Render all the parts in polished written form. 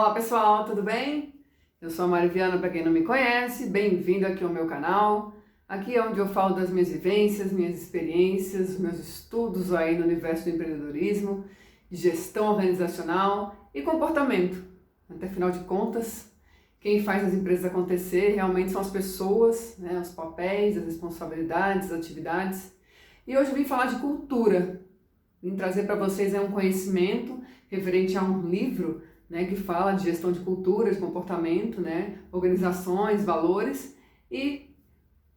Olá pessoal, tudo bem? Eu sou a Mariviana, para quem não me conhece, bem-vindo aqui ao meu canal. Aqui é onde eu falo das minhas vivências, minhas experiências, meus estudos aí no universo do empreendedorismo, de gestão organizacional e comportamento. Até afinal de contas, quem faz as empresas acontecer realmente são as pessoas, né, os papéis, as responsabilidades, as atividades. E hoje eu vim falar de cultura. Vim trazer para vocês um conhecimento referente a um livro, né, que fala de gestão de cultura, de comportamento, né, organizações, valores, e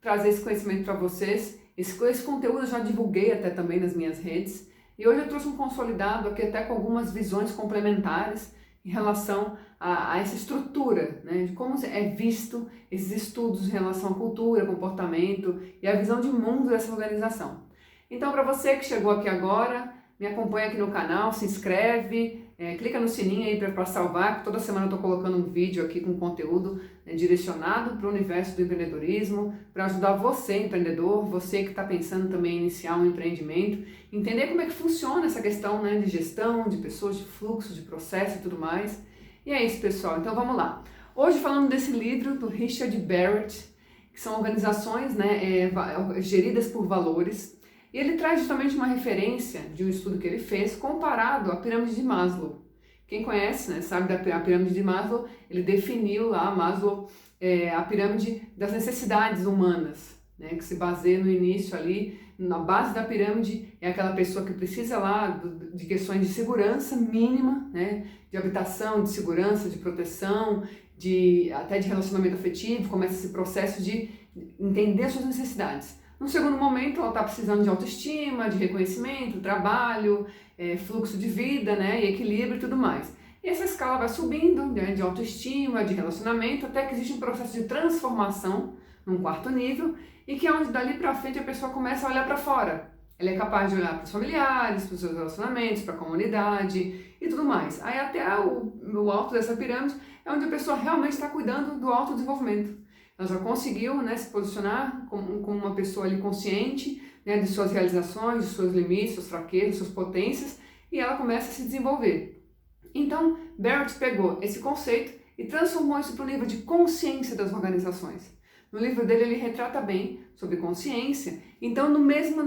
trazer esse conhecimento para vocês. Esse conteúdo eu já divulguei até também nas minhas redes, e hoje eu trouxe um consolidado aqui até com algumas visões complementares em relação a essa estrutura, né, de como é visto esses estudos em relação à cultura, comportamento e a visão de mundo dessa organização. Então, para você que chegou aqui agora, me acompanha aqui no canal, se inscreve, clica no sininho aí para salvar, que toda semana eu estou colocando um vídeo aqui com conteúdo, né, direcionado para o universo do empreendedorismo, para ajudar você, empreendedor, você que está pensando também em iniciar um empreendimento, entender como é que funciona essa questão, né, de gestão, de pessoas, de fluxo, de processo e tudo mais. E é isso, pessoal. Então vamos lá. Hoje falando desse livro do Richard Barrett, que são organizações, né, geridas por valores. E ele traz justamente uma referência de um estudo que ele fez comparado à pirâmide de Maslow. Quem conhece, né, sabe da pirâmide de Maslow, ele definiu lá, Maslow, a pirâmide das necessidades humanas, né, que se baseia no início ali, na base da pirâmide é aquela pessoa que precisa lá de questões de segurança mínima, né, de habitação, de segurança, de proteção, até de relacionamento afetivo, começa esse processo de entender suas necessidades. No segundo momento, ela está precisando de autoestima, de reconhecimento, trabalho, fluxo de vida, né, e equilíbrio e tudo mais. E essa escala vai subindo, né, de autoestima, de relacionamento, até que existe um processo de transformação num quarto nível, e que é onde dali para frente a pessoa começa a olhar para fora. Ela é capaz de olhar para os familiares, para os seus relacionamentos, para a comunidade e tudo mais. Aí até o alto dessa pirâmide é onde a pessoa realmente está cuidando do autodesenvolvimento. Ela já conseguiu, né, se posicionar como uma pessoa ali consciente, né, de suas realizações, de seus limites, suas fraquezas, suas potências, e ela começa a se desenvolver. Então, Barrett pegou esse conceito e transformou isso para o nível de consciência das organizações. No livro dele, ele retrata bem sobre consciência, então na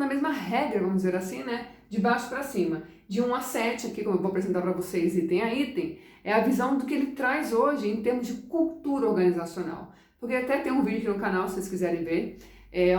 mesma regra, vamos dizer assim, né, de baixo para cima, de 1 a 7, aqui como eu vou apresentar para vocês item a item, é a visão do que ele traz hoje em termos de cultura organizacional. Porque até tem um vídeo no canal, se vocês quiserem ver,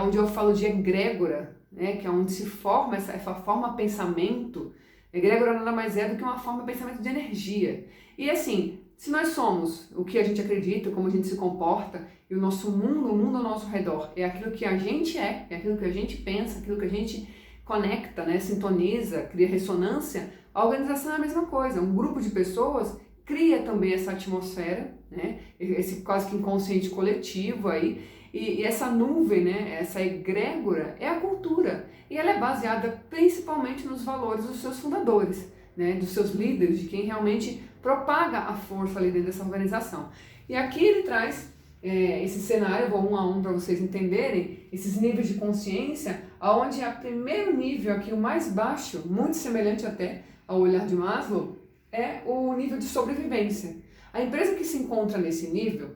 onde eu falo de egrégora, né, que é onde se forma essa forma pensamento. Egrégora nada mais é do que uma forma de pensamento de energia. E assim, se nós somos o que a gente acredita, como a gente se comporta, e o nosso mundo, o mundo ao nosso redor, é aquilo que a gente é aquilo que a gente pensa, aquilo que a gente conecta, né, sintoniza, cria ressonância, a organização é a mesma coisa. Um grupo de pessoas cria também essa atmosfera, né, esse quase que inconsciente coletivo aí, e essa nuvem, né, essa egrégora é a cultura, e ela é baseada principalmente nos valores dos seus fundadores, né, dos seus líderes, de quem realmente propaga a força ali dentro dessa organização. E aqui ele traz esse cenário, eu vou 1 a 1 para vocês entenderem, esses níveis de consciência, onde o primeiro nível aqui, o mais baixo, muito semelhante até ao olhar de Maslow, é o nível de sobrevivência. A empresa que se encontra nesse nível,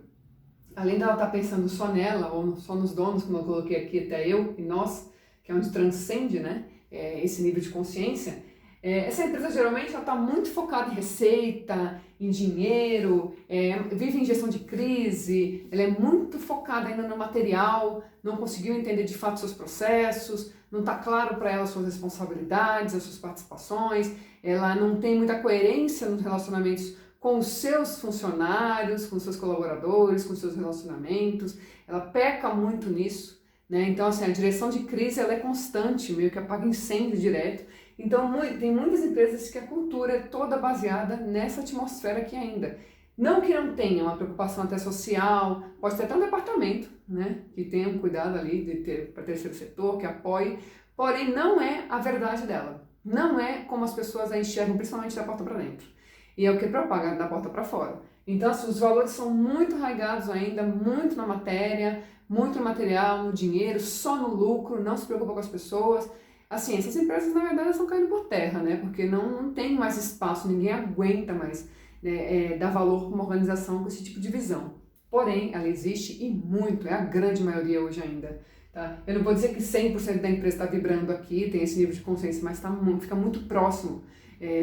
além dela estar pensando só nela, ou só nos donos, como eu coloquei aqui, até eu e nós, que é onde transcende, né, esse nível de consciência, essa empresa geralmente está muito focada em receita, em dinheiro, vive em gestão de crise, ela é muito focada ainda no material, não conseguiu entender de fato seus processos, não está claro para ela suas responsabilidades, as suas participações, ela não tem muita coerência nos relacionamentos com os seus funcionários, com os seus colaboradores, com os seus relacionamentos, ela peca muito nisso, né? Então assim, a direção de crise ela é constante, meio que apaga incêndio direto. Então tem muitas empresas que a cultura é toda baseada nessa atmosfera aqui ainda. Não que não tenha uma preocupação até social, pode ter até um departamento, né, que tenha um cuidado ali de ter para terceiro setor, que apoie, porém não é a verdade dela. Não é como as pessoas a enxergam, principalmente da porta para dentro. E é o que propaga da porta para fora. Então assim, os valores são muito arraigados ainda, muito na matéria, muito no material, no dinheiro, só no lucro, não se preocupa com as pessoas. Assim, essas empresas na verdade estão caindo por terra, né? Porque não tem mais espaço, ninguém aguenta mais né, dar valor para uma organização com esse tipo de visão. Porém, ela existe e muito, é a grande maioria hoje ainda. Tá? Eu não vou dizer que 100% da empresa está vibrando aqui, tem esse nível de consciência, mas fica muito próximo,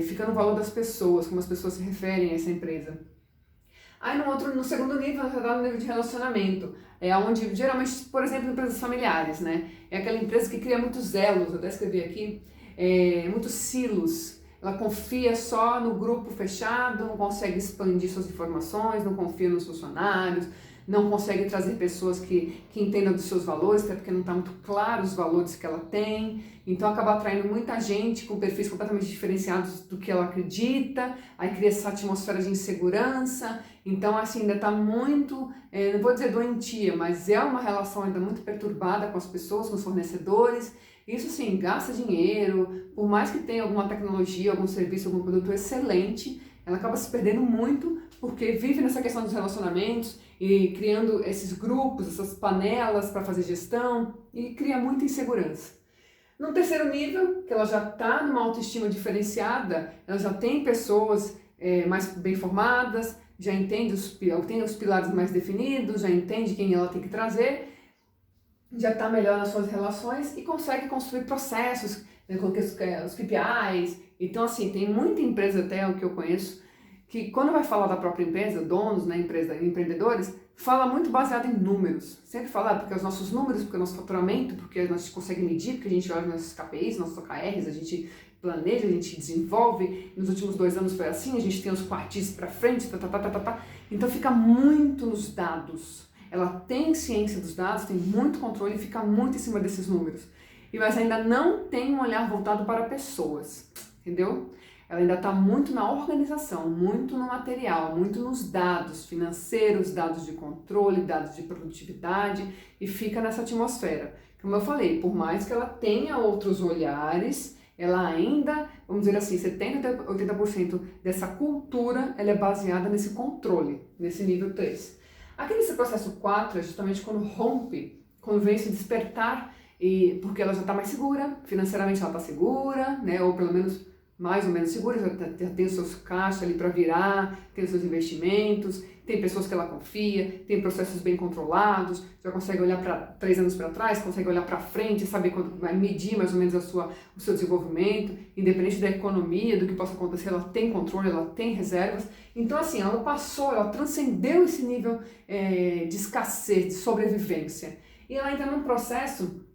fica no valor das pessoas, como as pessoas se referem a essa empresa. Aí no segundo nível, você está no nível de relacionamento, onde geralmente, por exemplo, empresas familiares, né? É aquela empresa que cria muitos elos, eu até escrevi aqui, muitos silos. Ela confia só no grupo fechado, não consegue expandir suas informações, não confia nos funcionários, não consegue trazer pessoas que entendam dos seus valores, até porque não está muito claro os valores que ela tem. Então acaba atraindo muita gente com perfis completamente diferenciados do que ela acredita, aí cria essa atmosfera de insegurança. Então assim, ainda está muito, não vou dizer doentia, mas é uma relação ainda muito perturbada com as pessoas, com os fornecedores. Isso sim, gasta dinheiro, por mais que tenha alguma tecnologia, algum serviço, algum produto excelente, ela acaba se perdendo muito porque vive nessa questão dos relacionamentos e criando esses grupos, essas panelas para fazer gestão e cria muita insegurança. No terceiro nível, que ela já está numa autoestima diferenciada, ela já tem pessoas mais bem formadas, já entende tem os pilares mais definidos, já entende quem ela tem que trazer, já está melhor nas suas relações e consegue construir processos, né, com os KPIs. Então, assim, tem muita empresa até, o que eu conheço, que quando vai falar da própria empresa, donos, né, empresa, empreendedores, fala muito baseado em números. Sempre fala, porque os nossos números, porque o nosso faturamento, porque a gente consegue medir, porque a gente olha nossos KPIs, nossos OKRs, a gente planeja, a gente desenvolve. Nos últimos 2 anos foi assim, a gente tem os quartis para frente, Então fica muito nos dados. Ela tem ciência dos dados, tem muito controle e fica muito em cima desses números. Mas ainda não tem um olhar voltado para pessoas, entendeu? Ela ainda está muito na organização, muito no material, muito nos dados financeiros, dados de controle, dados de produtividade e fica nessa atmosfera. Como eu falei, por mais que ela tenha outros olhares, ela ainda, vamos dizer assim, 70% a 80% dessa cultura ela é baseada nesse controle, nesse nível 3. Aqui nesse processo 4 é justamente quando rompe, quando vem se despertar, porque ela já está mais segura, financeiramente ela está segura, né, ou pelo menos mais ou menos segura, já tem os seus caixas ali para virar, tem os seus investimentos, tem pessoas que ela confia, tem processos bem controlados, já consegue olhar para 3 anos para trás, consegue olhar para frente, saber quando vai medir mais ou menos o seu desenvolvimento, independente da economia, do que possa acontecer, ela tem controle, ela tem reservas. Então assim, ela passou, ela transcendeu esse nível de escassez, de sobrevivência. E ela entra num processo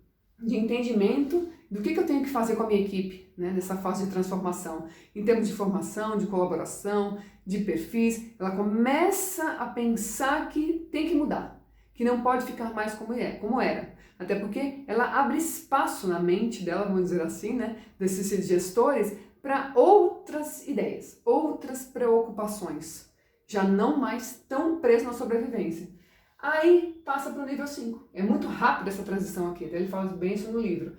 de entendimento do que eu tenho que fazer com a minha equipe, né, nessa fase de transformação, em termos de formação, de colaboração, de perfis. Ela começa a pensar que tem que mudar, que não pode ficar mais como era. Até porque ela abre espaço na mente dela, vamos dizer assim, né, desses gestores, para outras ideias, outras preocupações, já não mais tão preso na sobrevivência. Aí passa para o nível 5. É muito rápido essa transição aqui, ele fala bem isso no livro.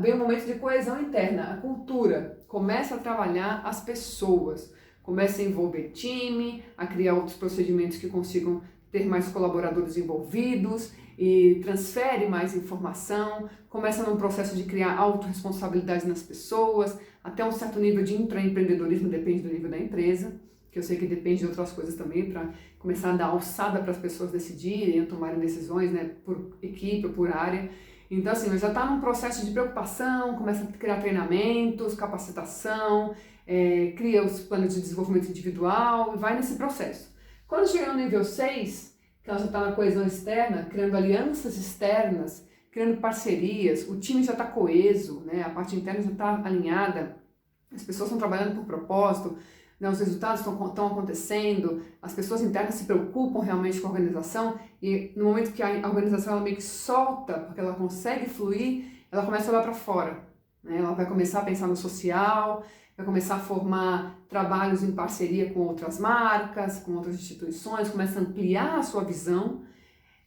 Vem um momento de coesão interna, a cultura começa a trabalhar as pessoas, começa a envolver time, a criar outros procedimentos que consigam ter mais colaboradores envolvidos e transfere mais informação, começa num processo de criar autorresponsabilidade nas pessoas, até um certo nível de intraempreendedorismo, depende do nível da empresa, que eu sei que depende de outras coisas também, para começar a dar alçada para as pessoas decidirem, tomarem decisões, né, por equipe ou por área. Então assim, já está num processo de preocupação, começa a criar treinamentos, capacitação, cria os planos de desenvolvimento individual e vai nesse processo. Quando chega no nível 6, que ela já está na coesão externa, criando alianças externas, criando parcerias, o time já está coeso, né, a parte interna já está alinhada, as pessoas estão trabalhando por propósito, né, os resultados estão acontecendo, as pessoas internas se preocupam realmente com a organização e no momento que a organização ela meio que solta, porque ela consegue fluir, ela começa a olhar para fora, né? Ela vai começar a pensar no social, vai começar a formar trabalhos em parceria com outras marcas, com outras instituições, começa a ampliar a sua visão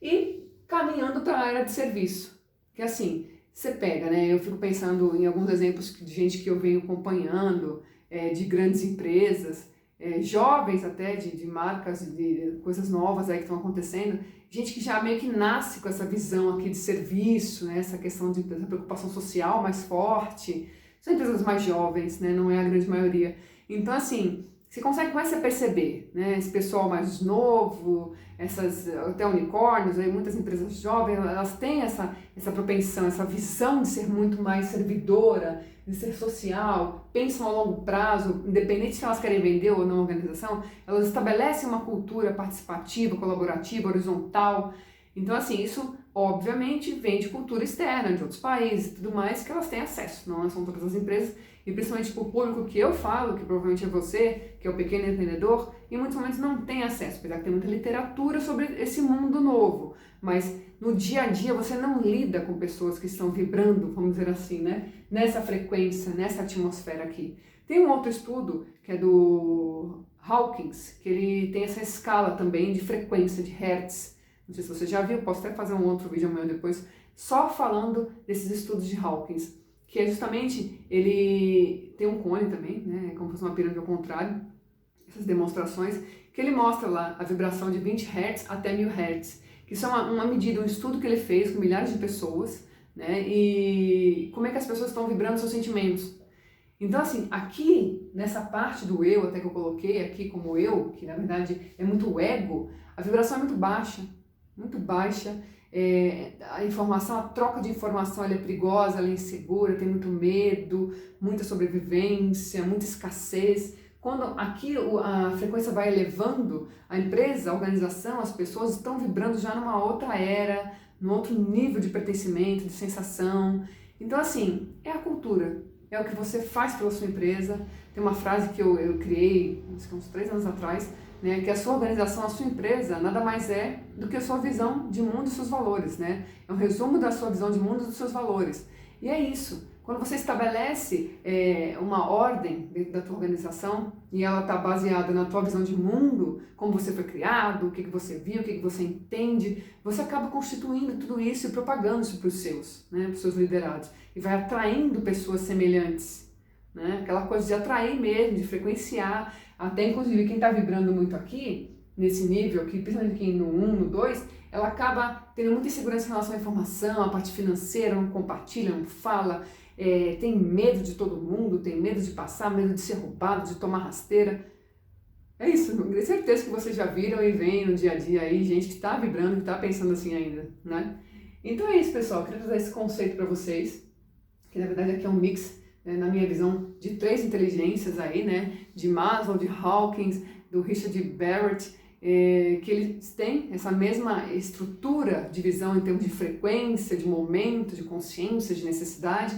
e caminhando para a área de serviço, que assim, você pega, né? Eu fico pensando em alguns exemplos de gente que eu venho acompanhando, de grandes empresas, jovens até, de marcas, de coisas novas aí que estão acontecendo, gente que já meio que nasce com essa visão aqui de serviço, né, essa questão de essa preocupação social mais forte, são empresas mais jovens, né, não é a grande maioria. Então assim, você consegue começar a perceber, né? Esse pessoal mais novo, essas até unicórnios, aí, muitas empresas jovens, elas têm essa propensão, essa visão de ser muito mais servidora, de ser social, pensam a longo prazo, independente se elas querem vender ou não a organização, elas estabelecem uma cultura participativa, colaborativa, horizontal. Então, assim, isso obviamente vem de cultura externa, de outros países e tudo mais, que elas têm acesso, não são todas as empresas, e principalmente para o público que eu falo, que provavelmente é você, que é o pequeno empreendedor, em muitos momentos não tem acesso, apesar que tem muita literatura sobre esse mundo novo, mas no dia a dia você não lida com pessoas que estão vibrando, vamos dizer assim, né, nessa frequência, nessa atmosfera aqui. Tem um outro estudo, que é do Hawkins, que ele tem essa escala também de frequência, de hertz. Não sei se você já viu, posso até fazer um outro vídeo amanhã depois, só falando desses estudos de Hawkins, que é justamente, ele tem um cone também, né, como se fosse uma pirâmide ao contrário, essas demonstrações, que ele mostra lá a vibração de 20 Hz até 1000 Hz, que isso é uma medida, um estudo que ele fez com milhares de pessoas, né, e como é que as pessoas estão vibrando seus sentimentos. Então, assim, aqui, nessa parte do eu, até que eu coloquei aqui como eu, que na verdade é muito ego, a vibração é muito baixa, muito baixa. A informação, a troca de informação ela é perigosa, ela é insegura, tem muito medo, muita sobrevivência, muita escassez. Quando aqui a frequência vai elevando, a empresa, a organização, as pessoas estão vibrando já numa outra era, num outro nível de pertencimento, de sensação. Então, assim, é a cultura, é o que você faz pela sua empresa. Tem uma frase que eu criei, uns 3 anos atrás, né, que a sua organização, a sua empresa, nada mais é do que a sua visão de mundo e seus valores, né? É um resumo da sua visão de mundo e dos seus valores. E é isso. Quando você estabelece uma ordem dentro da tua organização e ela está baseada na tua visão de mundo, como você foi criado, o que você viu, o que você entende, você acaba constituindo tudo isso e propagando isso para os seus, né, para os seus liderados. E vai atraindo pessoas semelhantes, né? Aquela coisa de atrair mesmo, de frequenciar. Até inclusive quem está vibrando muito aqui, nesse nível aqui, principalmente quem no 1, no 2, ela acaba tendo muita insegurança em relação à informação, à parte financeira, não compartilha, não fala, tem medo de todo mundo, tem medo de passar, medo de ser roubado, de tomar rasteira. É isso, eu tenho certeza que vocês já viram e veem no dia a dia aí gente que está vibrando, que está pensando assim ainda, né? Então é isso, pessoal, eu queria trazer esse conceito para vocês, que na verdade aqui é um mix, na minha visão, de 3 inteligências aí, né, de Maslow, de Hawkins, do Richard Barrett, que eles têm essa mesma estrutura de visão em termos de frequência, de momento, de consciência, de necessidade,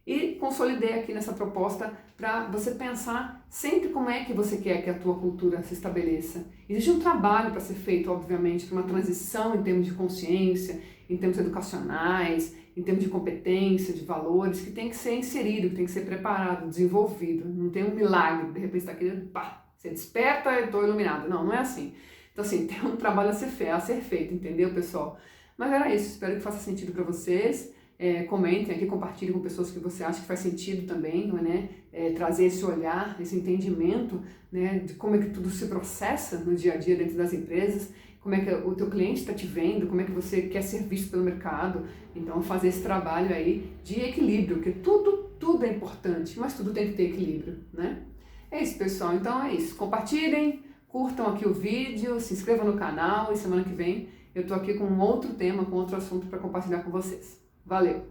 e consolidei aqui nessa proposta para você pensar sempre como é que você quer que a tua cultura se estabeleça. Existe um trabalho para ser feito, obviamente, para uma transição em termos de consciência, em termos educacionais, em termos de competência, de valores, que tem que ser inserido, que tem que ser preparado, desenvolvido. Não tem um milagre, de repente está aqui, pá, você desperta e estou iluminado. Não, não é assim. Então, assim, tem um trabalho a ser feito, entendeu, pessoal? Mas era isso, espero que faça sentido para vocês. Comentem aqui, compartilhem com pessoas que você acha que faz sentido também, né? Trazer esse olhar, esse entendimento, né, de como é que tudo se processa no dia a dia dentro das empresas, como é que o teu cliente está te vendo, como é que você quer ser visto pelo mercado. Então, fazer esse trabalho aí de equilíbrio, porque tudo é importante, mas tudo tem que ter equilíbrio, né? É isso, pessoal. Então, é isso. Compartilhem, curtam aqui o vídeo, se inscrevam no canal e semana que vem eu tô aqui com um outro tema, com outro assunto para compartilhar com vocês. Valeu!